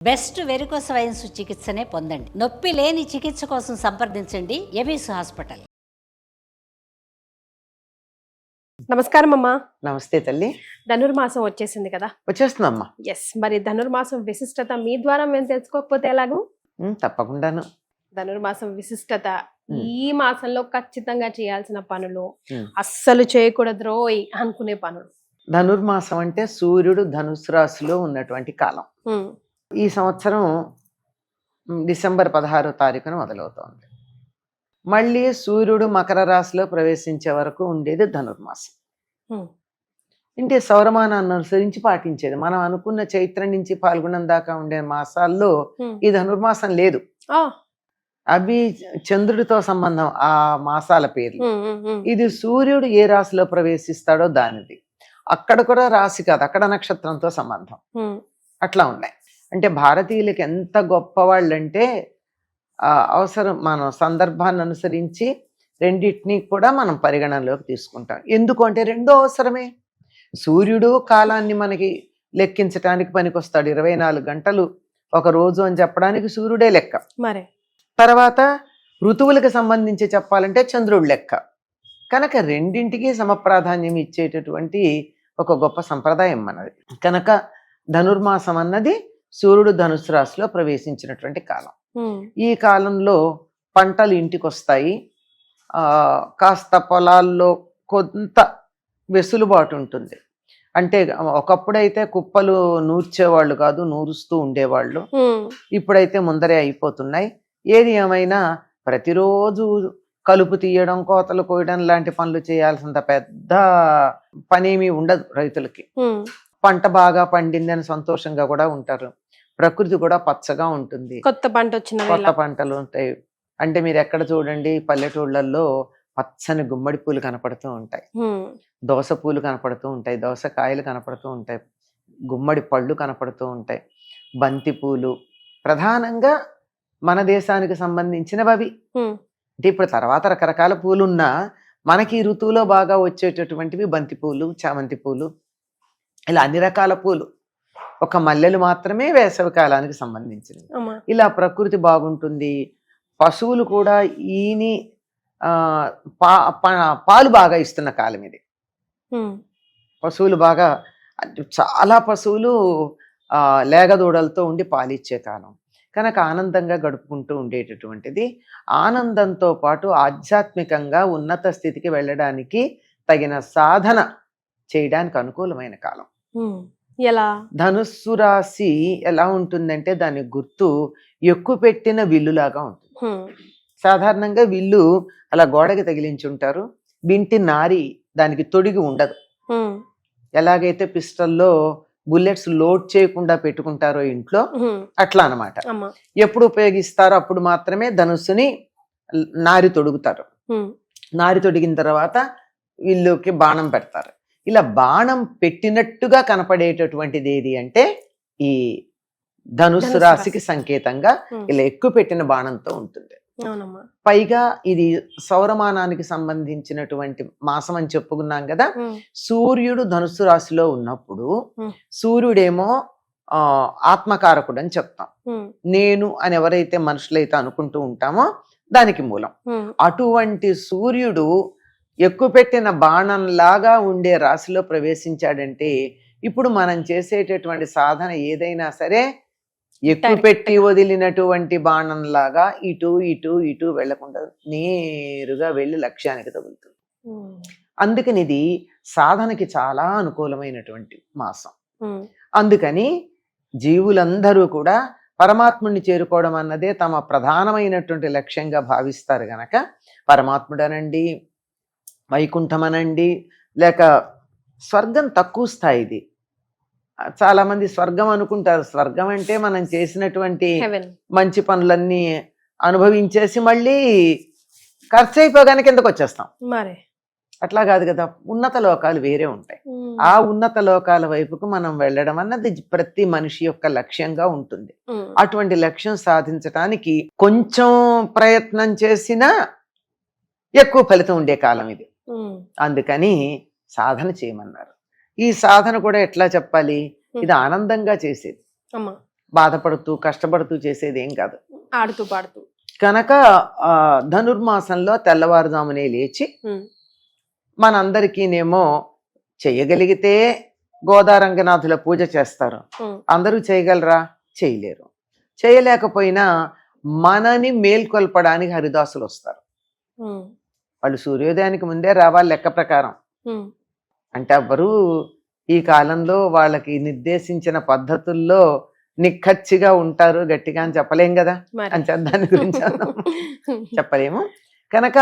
Best varicose veins చికిత్సనే పొందండి. నొప్పి లేని చికిత్స కోసం సంప్రదించండి ఎబిస్ హాస్పిటల్. నమస్కారం అమ్మా. నమస్తే తల్లి. ధనుర్మాసం వచ్చేసింది కదా. వచ్చేస్తుందమ్మా. ఎస్, మరి ధనుర్మాసం విశిష్టత మీ ద్వారా మేము తెలుసుకోకపోతే ఎలాగూ? తప్పకుండాను. ధనుర్మాసం విశిష్టత, ఈ మాసంలో ఖచ్చితంగా చేయాల్సిన పనులు, అస్సలు చేయకూడదు రోయ్ అనుకునే పనులు. ధనుర్మాసం అంటే సూర్యుడు ధనుసు రాశిలో ఉన్నటువంటి కాలం. ఈ సంవత్సరం డిసెంబర్ 16వ తారీఖున మొదలవుతోంది. మళ్ళీ సూర్యుడు మకర రాశిలో ప్రవేశించే వరకు ఉండేది ధనుర్మాసం. అంటే సౌరమానాన్ని అనుసరించి పాటించేది. మనం అనుకున్న చైత్రం నుంచి పాల్గొనం దాకా ఉండే మాసాల్లో ఈ ధనుర్మాసం లేదు. అవి చంద్రుడితో సంబంధం ఆ మాసాల పేర్లు. ఇది సూర్యుడు ఏ రాశిలో ప్రవేశిస్తాడో దానిది. అక్కడ కూడా రాశి కాదు, అక్కడ నక్షత్రంతో సంబంధం. అట్లా ఉన్నాయి. అంటే భారతీయులకి ఎంత గొప్పవాళ్ళంటే అవసరం మనం సందర్భాన్ని అనుసరించి రెండింటినీ కూడా మనం పరిగణనలోకి తీసుకుంటాం. ఎందుకు అంటే రెండో అవసరమే. సూర్యుడు కాలాన్ని మనకి లెక్కించడానికి పనికొస్తాడు. 24 గంటలు ఒక రోజు అని చెప్పడానికి సూర్యుడే లెక్క. మరి తర్వాత ఋతువులకు సంబంధించి చెప్పాలంటే చంద్రుడు లెక్క. కనుక రెండింటికి సమప్రాధాన్యం ఇచ్చేటటువంటి ఒక గొప్ప సంప్రదాయం మనది. కనుక ధనుర్మాసం అన్నది సూర్యుడు ధనుసు రాశిలో ప్రవేశించినటువంటి కాలం. ఈ కాలంలో పంటలు ఇంటికి వస్తాయి. కాస్త పొలాల్లో కొంత వెసులుబాటు ఉంటుంది. అంటే ఒకప్పుడైతే కుప్పలు నూర్చేవాళ్ళు కాదు, నూరుస్తూ ఉండేవాళ్ళు. ఇప్పుడైతే ముందరే అయిపోతున్నాయి. ఏది ఏమైనా ప్రతిరోజు కలుపు తీయడం, కోతలు కోయడం లాంటి పనులు చేయాల్సినంత పెద్ద పనేమీ ఉండదు రైతులకి. పంట బాగా పండిందని సంతోషంగా కూడా ఉంటారు. ప్రకృతి కూడా పచ్చగా ఉంటుంది. కొత్త పంట వచ్చిన కొత్త పంటలు ఉంటాయి. అంటే మీరు ఎక్కడ చూడండి, పల్లెటూళ్ళల్లో పచ్చని గుమ్మడి పూలు కనపడుతూ ఉంటాయి, దోస పూలు కనపడుతూ ఉంటాయి, దోసకాయలు కనపడుతూ ఉంటాయి, గుమ్మడి పళ్ళు కనపడుతూ ఉంటాయి, బంతి పూలు ప్రధానంగా మన దేశానికి సంబంధించినవి అవి. అంటే ఇప్పుడు తర్వాత రకరకాల పూలున్నా మనకి ఈ ఋతువులో బాగా వచ్చేటటువంటివి బంతి పూలు, చామంతి పూలు, ఇలా అన్ని రకాల పూలు. ఒక మల్లెలు మాత్రమే వేసవి కాలానికి సంబంధించినవి. ఇలా ప్రకృతి బాగుంటుంది. పశువులు కూడా ఈని పాలు బాగా ఇస్తున్న కాలం ఇది. పశువులు బాగా, చాలా పశువులు లేగదూడలతో ఉండి పాలిచ్చే కాలం. కనుక ఆనందంగా గడుపుకుంటూ ఉండేటటువంటిది. ఆనందంతో పాటు ఆధ్యాత్మికంగా ఉన్నత స్థితికి వెళ్ళడానికి తగిన సాధన చేయడానికి అనుకూలమైన కాలం. ఎలా? ధనుస్సు రాశి ఎలా ఉంటుందంటే దాని గుర్తు ఎక్కువ పెట్టిన విల్లులాగా ఉంటుంది. సాధారణంగా విల్లు అలా గోడకి తగిలించుంటారు. వింటి నారి దానికి తొడిగి ఉండదు. ఎలాగైతే పిస్టల్లో బుల్లెట్స్ లోడ్ చేయకుండా పెట్టుకుంటారో ఇంట్లో, అట్లా అన్నమాట. ఎప్పుడు ఉపయోగిస్తారో అప్పుడు మాత్రమే ధనుస్సుని నారి తొడుగుతారు. నారి తొడిగిన తర్వాత విల్లుకి బాణం పెడతారు. ఇలా బాణం పెట్టినట్టుగా కనపడేటటువంటిది ఏది అంటే ఈ ధనుస్సు రాశికి సంకేతంగా ఇలా ఎక్కువ పెట్టిన బాణంతో ఉంటుంది. పైగా ఇది సౌరమానానికి సంబంధించినటువంటి మాసం అని చెప్పుకున్నాం కదా. సూర్యుడు ధనుస్సు రాశిలో ఉన్నప్పుడు సూర్యుడేమో ఆత్మకారకుడు అని చెప్తాం. నేను అని ఎవరైతే మనుషులైతే అనుకుంటూ ఉంటామో దానికి మూలం. అటువంటి సూర్యుడు ఎక్కువ పెట్టిన బాణంలాగా ఉండే రాశిలో ప్రవేశించాడంటే ఇప్పుడు మనం చేసేటటువంటి సాధన ఏదైనా సరే ఎక్కువ పెట్టి వదిలినటువంటి బాణంలాగా ఇటు ఇటు ఇటు వెళ్లకుండా నేరుగా వెళ్ళి లక్ష్యానికి తగులుతుంది. అందుకని ఇది సాధనకి చాలా అనుకూలమైనటువంటి మాసం. అందుకని జీవులందరూ కూడా పరమాత్ముడిని చేరుకోవడం అన్నదే తమ ప్రధానమైనటువంటి లక్ష్యంగా భావిస్తారు. గనక పరమాత్ముడనండి, వైకుంఠం అనండి, లేక స్వర్గం తక్కువ స్థాయిది. చాలా మంది స్వర్గం అనుకుంటారు. స్వర్గం అంటే మనం చేసినటువంటి మంచి పనులన్నీ అనుభవించేసి మళ్ళీ ఖర్చు అయిపోగానే కిందకు వచ్చేస్తాం. అట్లా కాదు కదా. ఉన్నత లోకాలు వేరే ఉంటాయి. ఆ ఉన్నత లోకాల వైపుకు మనం వెళ్ళడం అన్నది ప్రతి మనిషి యొక్క లక్ష్యంగా ఉంటుంది. అటువంటి లక్ష్యం సాధించటానికి కొంచెం ప్రయత్నం చేసినా ఎక్కువ ఫలితం ఉండే కాలం ఇది. అందుకని సాధన చేయమన్నారు. ఈ సాధన కూడా ఎట్లా చెప్పాలి? ఇది ఆనందంగా చేసేది. బాధపడుతూ కష్టపడుతూ చేసేది ఏం కాదు. ఆడుతూ పాడుతూ. కనుక ధనుర్మాసంలో తెల్లవారుజామునే లేచి మనందరికీనేమో చేయగలిగితే గోదారంగనాథుల పూజ చేస్తారు. అందరూ చేయగలరా? చేయలేరు. చేయలేకపోయినా మనని మేల్కొల్పడానికి హరిదాసులు వస్తారు. వాళ్ళు సూర్యోదయానికి ముందే రావాలి లెక్క ప్రకారం. అంటే ఎవ్వరూ ఈ కాలంలో వాళ్ళకి నిర్దేశించిన పద్ధతుల్లో నిక్కచ్చిగా ఉంటారు గట్టిగా అని చెప్పలేం కదా. అంటే దాని గురించి చెప్పలేము. కనుక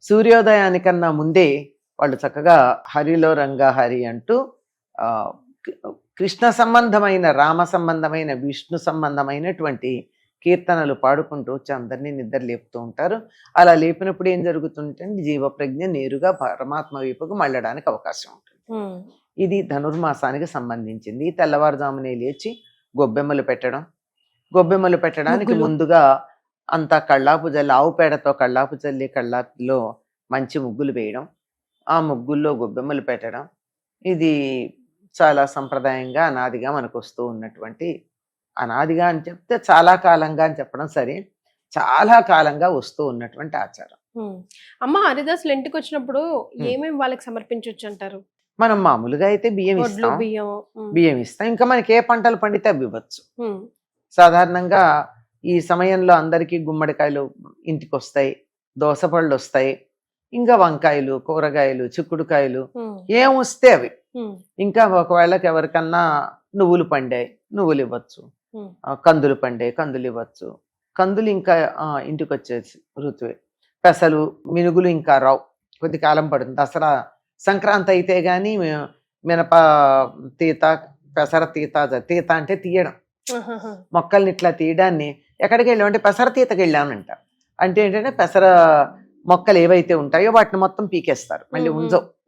సూర్యోదయానికన్నా ముందే వాళ్ళు చక్కగా హరిలో రంగా హరి అంటూ కృష్ణ సంబంధమైన, రామ సంబంధమైన, విష్ణు సంబంధమైనటువంటి కీర్తనలు పాడుకుంటూ వచ్చి అందరినీ నిద్ర లేపుతూ ఉంటారు. అలా లేపినప్పుడు ఏం జరుగుతుంటే జీవప్రజ్ఞ నేరుగా పరమాత్మ వైపుకు మళ్ళడానికి అవకాశం ఉంటుంది. ఇది ధనుర్మాసానికి సంబంధించింది. తెల్లవారుజామునే లేచి గొబ్బెమ్మలు పెట్టడం, గొబ్బెమ్మలు పెట్టడానికి ముందుగా అంతా కళ్ళాపు జల్లి, ఆవు పేడతో కళ్ళాపు చల్లి కళ్ళాపులో మంచి ముగ్గులు వేయడం, ఆ ముగ్గుల్లో గొబ్బెమ్మలు పెట్టడం, ఇది చాలా సంప్రదాయంగా అనాదిగా మనకు వస్తూ ఉన్నటువంటి, అనాదిగా అని చెప్తే చాలా కాలంగా అని చెప్పడం సరే, చాలా కాలంగా వస్తూ ఉన్నటువంటి ఆచారం. అమ్మ, హరిదాసులు ఇంటికి వచ్చినప్పుడు ఏమేమి వాళ్ళకి సమర్పించవచ్చు అంటారు? మనం మామూలుగా అయితే బియ్యం ఇస్తాం, బియ్యం ఇస్తాం. ఇంకా మనకి ఏ పంటలు పండితే అవి ఇవ్వచ్చు. సాధారణంగా ఈ సమయంలో అందరికీ గుమ్మడికాయలు ఇంటికి వస్తాయి, దోసపళ్ళు వస్తాయి, ఇంకా వంకాయలు, కూరగాయలు, చిక్కుడుకాయలు ఏం వస్తే అవి. ఇంకా ఒకవేళ ఎవరికన్నా నువ్వులు పండాయి, నువ్వులు ఇవ్వచ్చు. కందులు పండాయి, కందులు ఇవ్వచ్చు. కందులు ఇంకా ఇంటికి వచ్చేసి ఋతువే. పెసలు, మినుగులు ఇంకా రావు, కొద్ది కాలం పడుతుంది. దసరా సంక్రాంతి అయితే గాని మినప తీత, పెసర తీత. తీత అంటే తీయడం, మొక్కల్ని ఇట్లా తీయడాన్ని. ఎక్కడికి వెళ్ళామంటే పెసర తీతకి వెళ్ళామంట. అంటే ఏంటంటే పెసర మొక్కలు ఏవైతే ఉంటాయో వాటిని మొత్తం పీకేస్తారు, మళ్ళీ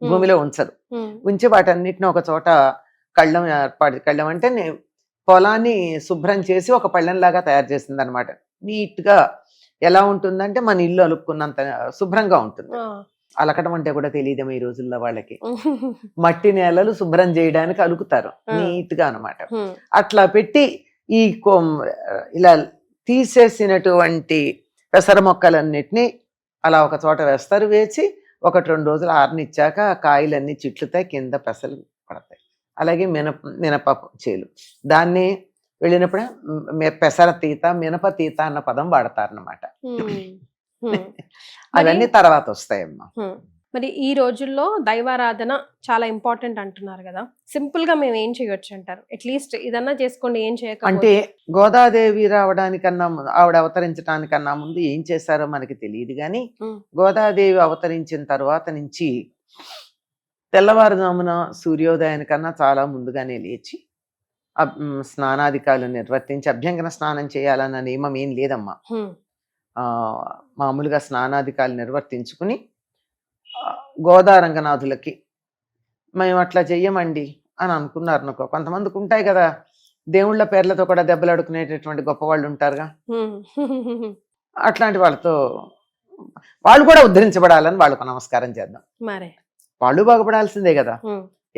భూమిలో ఉంచరు. ఉంచి వాటన్నిటిని ఒక చోట కళ్ళం ఏర్పాటు, కళ్ళం అంటే పొలాన్ని శుభ్రం చేసి ఒక పళ్ళెంలాగా తయారు చేసింది అనమాట. నీట్ గా ఎలా ఉంటుందంటే మన ఇల్లు అలుక్కున్నంత శుభ్రంగా ఉంటుంది. అలకడం అంటే కూడా తెలియదేమో ఈ రోజుల్లో వాళ్ళకి. మట్టి నేలలు శుభ్రం చేయడానికి అలుకుతారు నీట్ గా అనమాట. అట్లా పెట్టి ఈ ఇలా తీసేసినటువంటి పెసర మొక్కలన్నిటినీ అలా ఒక చోట వేస్తారు. వేసి 1-2 రోజులు ఆరనిచ్చాక కాయలన్నీ చిట్లుతాయి, కింద పెసలు పడతాయి. అలాగే మినప చేలు, దాన్ని వెళ్ళినప్పుడే పెసర తీత, మినప తీత అన్న పదం వాడతారనమాట. అవన్నీ తర్వాత వస్తాయమ్మా. మరి ఈ రోజుల్లో దైవారాధన చాలా ఇంపార్టెంట్ అంటున్నారు కదా, సింపుల్ గా మేము ఏం చేయొచ్చు అంటారు? అట్లీస్ట్ ఇదన్నా చేసుకోండి, ఏం చేయక. అంటే గోదాదేవి రావడానికన్నా, ఆవిడ అవతరించడానికన్నా ముందు ఏం చేశారో మనకి తెలియదు కానీ, గోదాదేవి అవతరించిన తర్వాత నుంచి తెల్లవారుజామున సూర్యోదయానికన్నా చాలా ముందుగానే లేచి స్నానాధికారులు నిర్వర్తించి, అభ్యంగన స్నానం చేయాలన్న నియమం ఏం లేదమ్మా. మామూలుగా స్నానాధికారులు నిర్వర్తించుకుని గోదారంగనాథులకి మేము అట్లా చెయ్యమండి అని అనుకున్నారు అనుకో. కొంతమందికి ఉంటాయి కదా దేవుళ్ళ పేర్లతో కూడా దెబ్బలు అడుకునేటటువంటి గొప్ప వాళ్ళు ఉంటారుగా, అట్లాంటి వాళ్ళతో వాళ్ళు కూడా ఉద్ధరించబడాలని వాళ్ళకు నమస్కారం చేద్దాం. వాళ్ళు బాగుపడాల్సిందే కదా.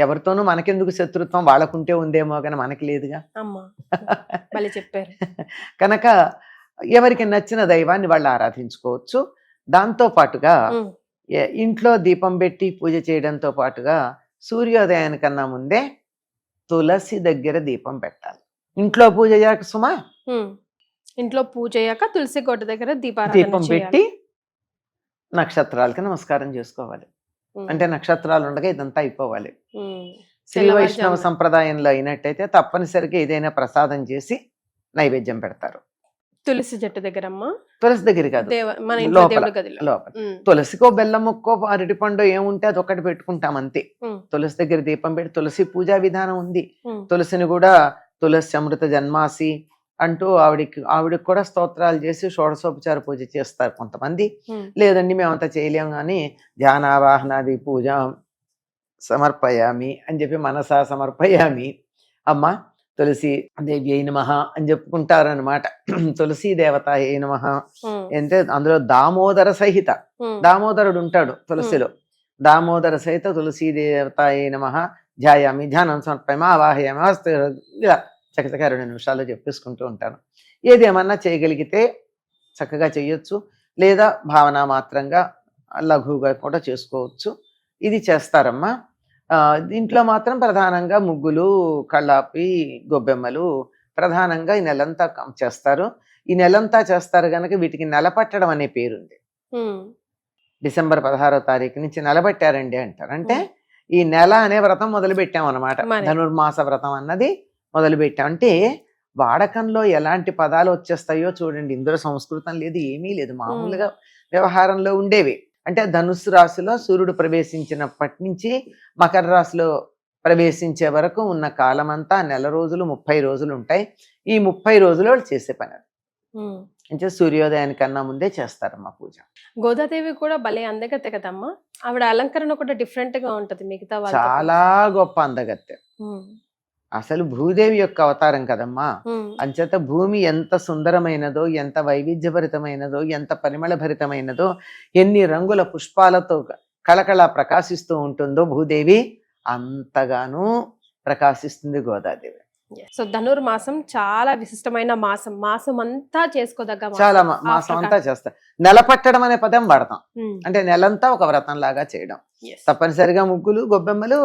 ఎవరితోనూ మనకెందుకు శత్రుత్వం, వాళ్ళకుంటే ఉందేమో కానీ మనకి లేదుగా. చెప్పారు. కనుక ఎవరికి నచ్చిన దైవాన్ని వాళ్ళు ఆరాధించుకోవచ్చు. దాంతో పాటుగా ఇంట్లో దీపం పెట్టి పూజ చేయడంతో పాటుగా సూర్యోదయానికన్నా ముందే తులసి దగ్గర దీపం పెట్టాలి. ఇంట్లో పూజ అయ్యాక సుమా, ఇంట్లో పూజ అయ్యాక తులసి కోట దగ్గర దీపం పెట్టి నక్షత్రాలకి నమస్కారం చేసుకోవాలి. అంటే నక్షత్రాలు ఉండగా ఇదంతా అయిపోవాలి. శ్రీ వైష్ణవ సంప్రదాయంలో అయినట్టయితే తప్పనిసరిగా ఏదైనా ప్రసాదం చేసి నైవేద్యం పెడతారు. తులసి చెట్టు దగ్గర, తులసి దగ్గర కాదు, లోపల తులసికో బెల్లం ముక్కో అరటి పండు ఏముంటే అది ఒకటి పెట్టుకుంటాం అంతే. తులసి దగ్గర దీపం పెట్టి, తులసి పూజా విధానం ఉంది. తులసిని కూడా తులసి అమృత జన్మాసి అంటూ ఆవిడికి కూడా స్తోత్రాలు చేసి షోడశోపచార పూజ చేస్తారు కొంతమంది. లేదండి మేమంతా చేయలేము కానీ ధ్యానావాహనాది పూజ సమర్పయామి అని చెప్పి మనసా సమర్పయామి అమ్మ తులసి దేవి అయిన మహా అని చెప్పుకుంటారనమాట. తులసీ దేవత అయిన మహా అంటే అందులో దామోదర సహిత, దామోదరుడు ఉంటాడు తులసిలో, దామోదర సహిత తులసీ దేవత అయిన మహా ధ్యాయామి, ధ్యానం సమర్పయామి, ఆవాహయామి, ఇలా చక్కగా 2 నిమిషాల్లో చెప్పేసుకుంటూ ఉంటాను. ఏదేమన్నా చేయగలిగితే చక్కగా చేయొచ్చు, లేదా భావన మాత్రంగా లఘువుగా కూడా చేసుకోవచ్చు. ఇది చేస్తారమ్మా. దీంట్లో మాత్రం ప్రధానంగా ముగ్గులు, కళ్ళాపి, గొబ్బెమ్మలు ప్రధానంగా ఈ నెలంతా చేస్తారు. ఈ నెలంతా చేస్తారు గనక వీటికి నెలపట్టడం అనే పేరుంది. డిసెంబర్ 16వ తారీఖు నుంచి నెలబట్టారండి అంటారు. అంటే ఈ నెల అనే వ్రతం మొదలు పెట్టాం అనమాట. ధనుర్మాస వ్రతం అన్నది మొదలు పెట్టాం. అంటే వాడకంలో ఎలాంటి పదాలు వచ్చేస్తాయో చూడండి. ఇందులో సంస్కృతం లేదు, ఏమీ లేదు, మామూలుగా వ్యవహారంలో ఉండేవి. అంటే ధనుస్సు రాశిలో సూర్యుడు ప్రవేశించినప్పటి నుంచి మకర రాశిలో ప్రవేశించే వరకు ఉన్న కాలం అంతా నెల రోజులు, 30 రోజులు ఉంటాయి. ఈ 30 రోజులు వాళ్ళు చేసే పని అది. అంటే సూర్యోదయానికన్నా ముందే చేస్తారమ్మా పూజ. గోదాదేవి కూడా భలే అందగత్తె కదమ్మా. ఆవిడ అలంకరణ కూడా డిఫరెంట్ గా ఉంటది మిగతా వాళ్ళ. చాలా గొప్ప అందగత్తె. అసలు భూదేవి యొక్క అవతారం కదమ్మా. అంచేత భూమి ఎంత సుందరమైనదో, ఎంత వైవిధ్యభరితమైనదో, ఎంత పరిమళ భరితమైనదో, ఎన్ని రంగుల పుష్పాలతో కళకళ ప్రకాశిస్తూ ఉంటుందో భూదేవి, అంతగానూ ప్రకాశిస్తుంది గోదాదేవి. సో ధనుర్మాసం చాలా విశిష్టమైన మాసం. మాసం అంతా చేసుకోదగ్గ చాలా మాసం అంతా చేస్తారు. నెలపట్టడం అనే పదం వాడతాం. అంటే నెలంతా ఒక వ్రతం లాగా చేయడం. తప్పనిసరిగా ముగ్గులు, గొబ్బెమ్మలు,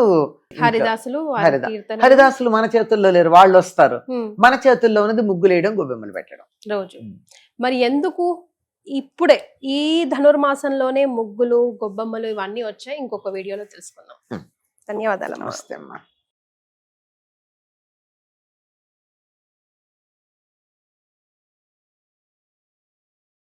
హరిదాసులు మన చేతుల్లో లేరు, వాళ్ళు వస్తారు. మన చేతుల్లో ఉన్నది ముగ్గులు వేయడం, గొబ్బెమ్మలు పెట్టడం రోజు. మరి ఎందుకు ఇప్పుడే ఈ ధనుర్మాసంలోనే ముగ్గులు, గొబ్బెమ్మలు ఇవన్నీ వచ్చాయి? ఇంకొక వీడియోలో తెలుసుకుందాం. ధన్యవాదాలు. నమస్తే అమ్మా.